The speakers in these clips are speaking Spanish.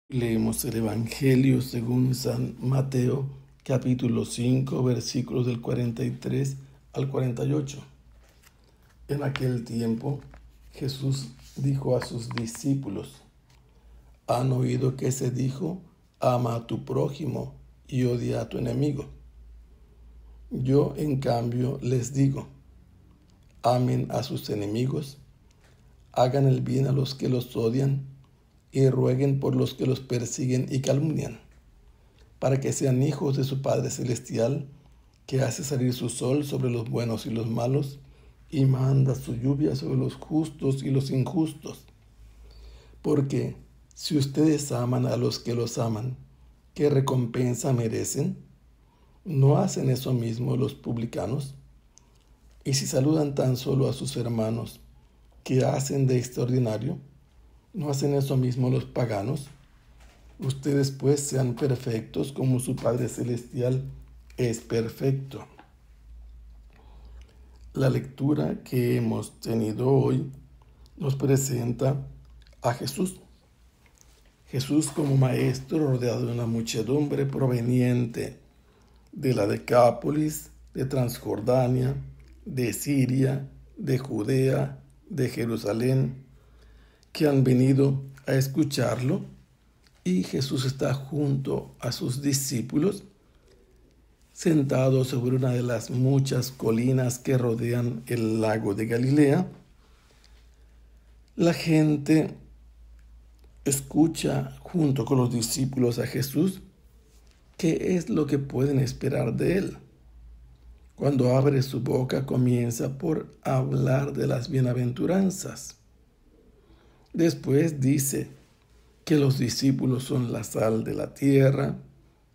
Leemos el Evangelio según San Mateo, capítulo 5, versículos del 43 al 48. En aquel tiempo, Jesús dijo a sus discípulos: ¿Han oído que se dijo, ama a tu prójimo y odia a tu enemigo? Yo, en cambio, les digo, amen a sus enemigos, hagan el bien a los que los odian y rueguen por los que los persiguen y calumnian, para que sean hijos de su Padre Celestial, que hace salir su sol sobre los buenos y los malos, y manda su lluvia sobre los justos y los injustos. Porque si ustedes aman a los que los aman, ¿qué recompensa merecen? ¿No hacen eso mismo los publicanos? Y si saludan tan solo a sus hermanos, ¿qué hacen de extraordinario? ¿No hacen eso mismo los paganos? Ustedes pues sean perfectos como su Padre Celestial es perfecto. La lectura que hemos tenido hoy nos presenta a Jesús. Jesús como maestro rodeado de una muchedumbre proveniente de la Decápolis, de Transjordania, de Siria, de Judea, de Jerusalén, que han venido a escucharlo, y Jesús está junto a sus discípulos, sentado sobre una de las muchas colinas que rodean el lago de Galilea. La gente escucha junto con los discípulos a Jesús qué es lo que pueden esperar de él. Cuando abre su boca comienza por hablar de las bienaventuranzas. Después dice que los discípulos son la sal de la tierra,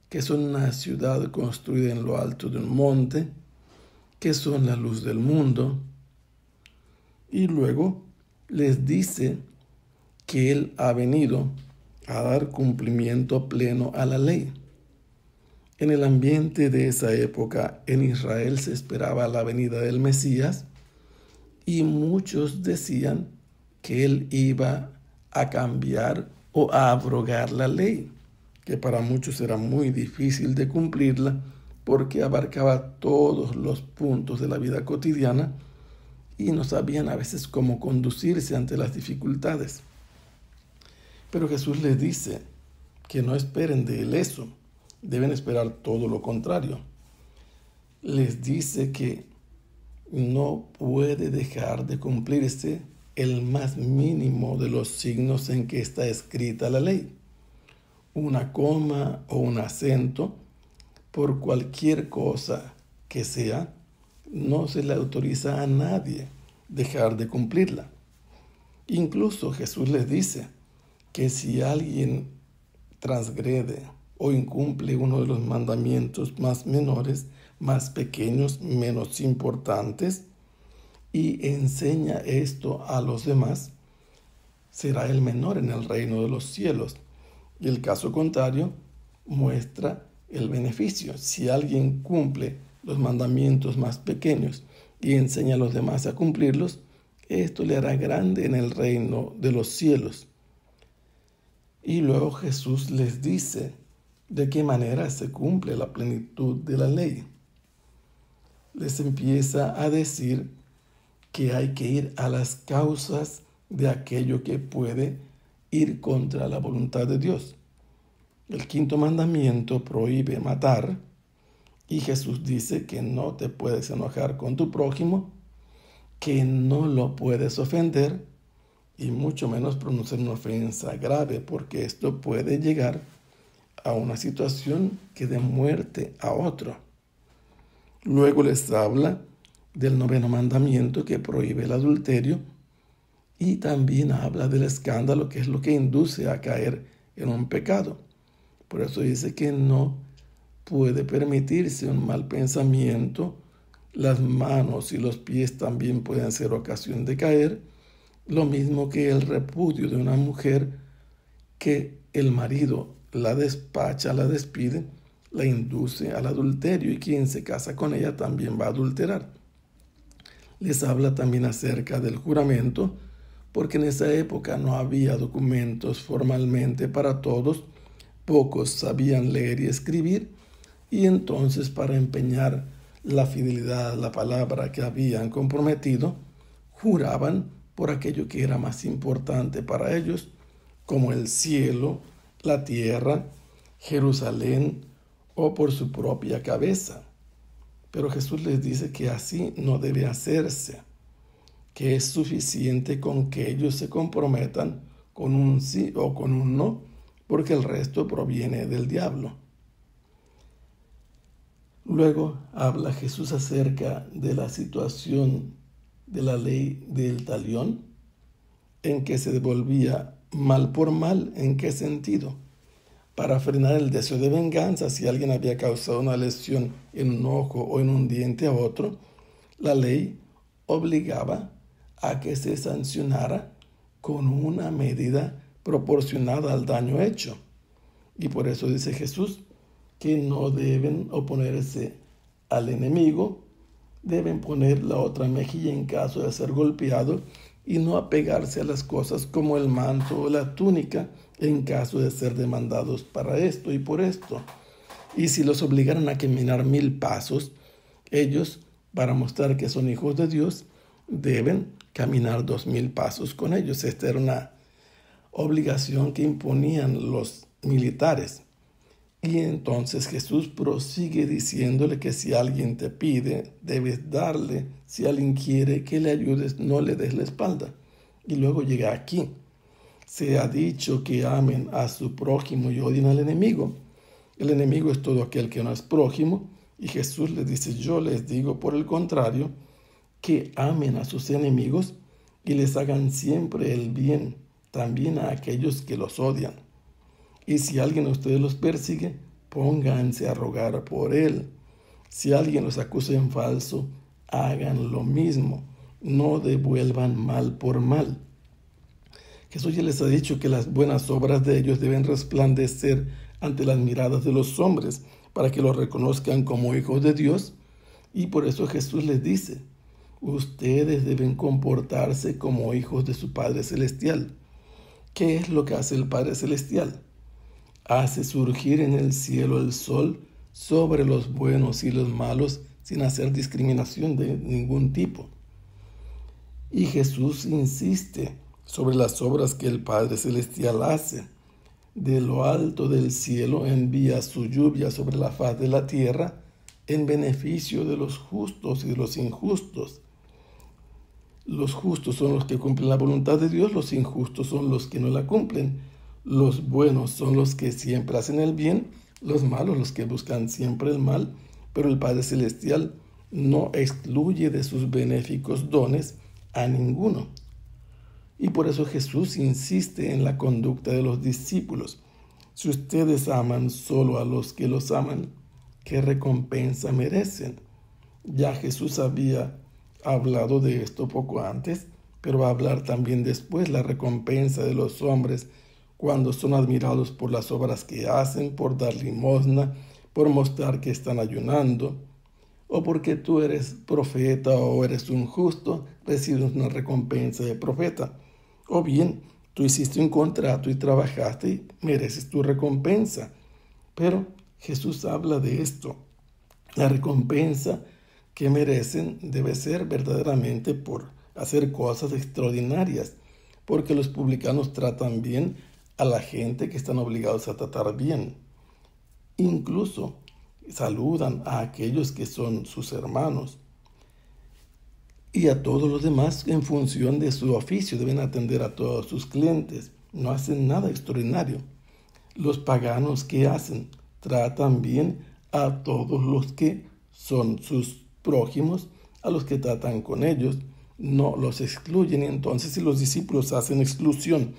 que son una ciudad construida en lo alto de un monte, que son la luz del mundo. Y luego les dice que Él ha venido a dar cumplimiento pleno a la ley. En el ambiente de esa época en Israel se esperaba la venida del Mesías y muchos decían que Él iba a cambiar o a abrogar la ley, que para muchos era muy difícil de cumplirla porque abarcaba todos los puntos de la vida cotidiana y no sabían a veces cómo conducirse ante las dificultades. Pero Jesús les dice que no esperen de Él eso, deben esperar todo lo contrario. Les dice que no puede dejar de cumplirse el más mínimo de los signos en que está escrita la ley. Una coma o un acento, por cualquier cosa que sea, no se le autoriza a nadie dejar de cumplirla. Incluso Jesús les dice que si alguien transgrede o incumple uno de los mandamientos más menores, más pequeños, menos importantes, y enseña esto a los demás, será el menor en el reino de los cielos. Y el caso contrario muestra el beneficio. Si alguien cumple los mandamientos más pequeños y enseña a los demás a cumplirlos, esto le hará grande en el reino de los cielos. Y luego Jesús les dice de qué manera se cumple la plenitud de la ley. Les empieza a decir que hay que ir a las causas de aquello que puede ir contra la voluntad de Dios. El quinto mandamiento prohíbe matar y Jesús dice que no te puedes enojar con tu prójimo, que no lo puedes ofender y mucho menos pronunciar una ofensa grave, porque esto puede llegar a una situación que dé muerte a otro. Luego les habla del noveno mandamiento que prohíbe el adulterio y también habla del escándalo, que es lo que induce a caer en un pecado. Por eso dice que no puede permitirse un mal pensamiento, las manos y los pies también pueden ser ocasión de caer, lo mismo que el repudio de una mujer que el marido la despacha, la despide, la induce al adulterio y quien se casa con ella también va a adulterar. Les habla también acerca del juramento, porque en esa época no había documentos formalmente para todos, pocos sabían leer y escribir, y entonces para empeñar la fidelidad a la palabra que habían comprometido, juraban por aquello que era más importante para ellos, como el cielo, la tierra, Jerusalén o por su propia cabeza. Pero Jesús les dice que así no debe hacerse, que es suficiente con que ellos se comprometan con un sí o con un no, porque el resto proviene del diablo. Luego habla Jesús acerca de la situación de la ley del talión, en que se devolvía mal por mal. ¿En qué sentido? Para frenar el deseo de venganza. Si alguien había causado una lesión en un ojo o en un diente a otro, la ley obligaba a que se sancionara con una medida proporcionada al daño hecho. Y por eso dice Jesús que no deben oponerse al enemigo, deben poner la otra mejilla en caso de ser golpeado y no apegarse a las cosas como el manto o la túnica en caso de ser demandados para esto y por esto. Y si los obligaran a caminar 1000 pasos, ellos, para mostrar que son hijos de Dios, deben caminar 2000 pasos con ellos. Esta era una obligación que imponían los militares. Y entonces Jesús prosigue diciéndole que si alguien te pide, debes darle. Si alguien quiere que le ayudes, no le des la espalda. Y luego llega aquí. Se ha dicho que amen a su prójimo y odien al enemigo. El enemigo es todo aquel que no es prójimo. Y Jesús les dice, yo les digo por el contrario, que amen a sus enemigos y les hagan siempre el bien, también a aquellos que los odian. Y si alguien de ustedes los persigue, pónganse a rogar por él. Si alguien los acusa en falso, hagan lo mismo. No devuelvan mal por mal. Jesús ya les ha dicho que las buenas obras de ellos deben resplandecer ante las miradas de los hombres, para que los reconozcan como hijos de Dios. Y por eso Jesús les dice, ustedes deben comportarse como hijos de su Padre Celestial. ¿Qué es lo que hace el Padre Celestial? Hace surgir en el cielo el sol sobre los buenos y los malos sin hacer discriminación de ningún tipo. Y Jesús insiste sobre las obras que el Padre Celestial hace. De lo alto del cielo envía su lluvia sobre la faz de la tierra en beneficio de los justos y de los injustos. Los justos son los que cumplen la voluntad de Dios, los injustos son los que no la cumplen. Los buenos son los que siempre hacen el bien, los malos los que buscan siempre el mal, pero el Padre Celestial no excluye de sus benéficos dones a ninguno. Y por eso Jesús insiste en la conducta de los discípulos. Si ustedes aman solo a los que los aman, ¿qué recompensa merecen? Ya Jesús había hablado de esto poco antes, pero va a hablar también después la recompensa de los hombres cuando son admirados por las obras que hacen, por dar limosna, por mostrar que están ayunando, o porque tú eres profeta o eres un justo, recibes una recompensa de profeta. O bien, tú hiciste un contrato y trabajaste y mereces tu recompensa. Pero Jesús habla de esto. La recompensa que merecen debe ser verdaderamente por hacer cosas extraordinarias, porque los publicanos tratan bien a la gente que están obligados a tratar bien. Incluso saludan a aquellos que son sus hermanos. Y a todos los demás en función de su oficio deben atender a todos sus clientes. No hacen nada extraordinario. Los paganos, ¿qué hacen? Tratan bien a todos los que son sus prójimos, a los que tratan con ellos. No los excluyen. Y entonces si los discípulos hacen exclusión,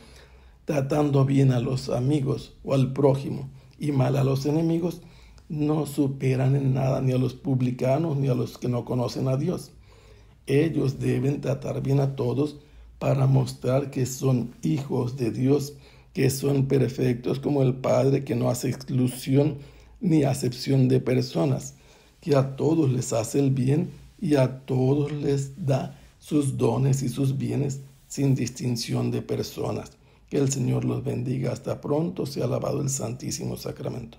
tratando bien a los amigos o al prójimo y mal a los enemigos, no superan en nada ni a los publicanos ni a los que no conocen a Dios. Ellos deben tratar bien a todos para mostrar que son hijos de Dios, que son perfectos como el Padre, que no hace exclusión ni acepción de personas, que a todos les hace el bien y a todos les da sus dones y sus bienes sin distinción de personas. Que el Señor los bendiga. Hasta pronto. Sea alabado el Santísimo Sacramento.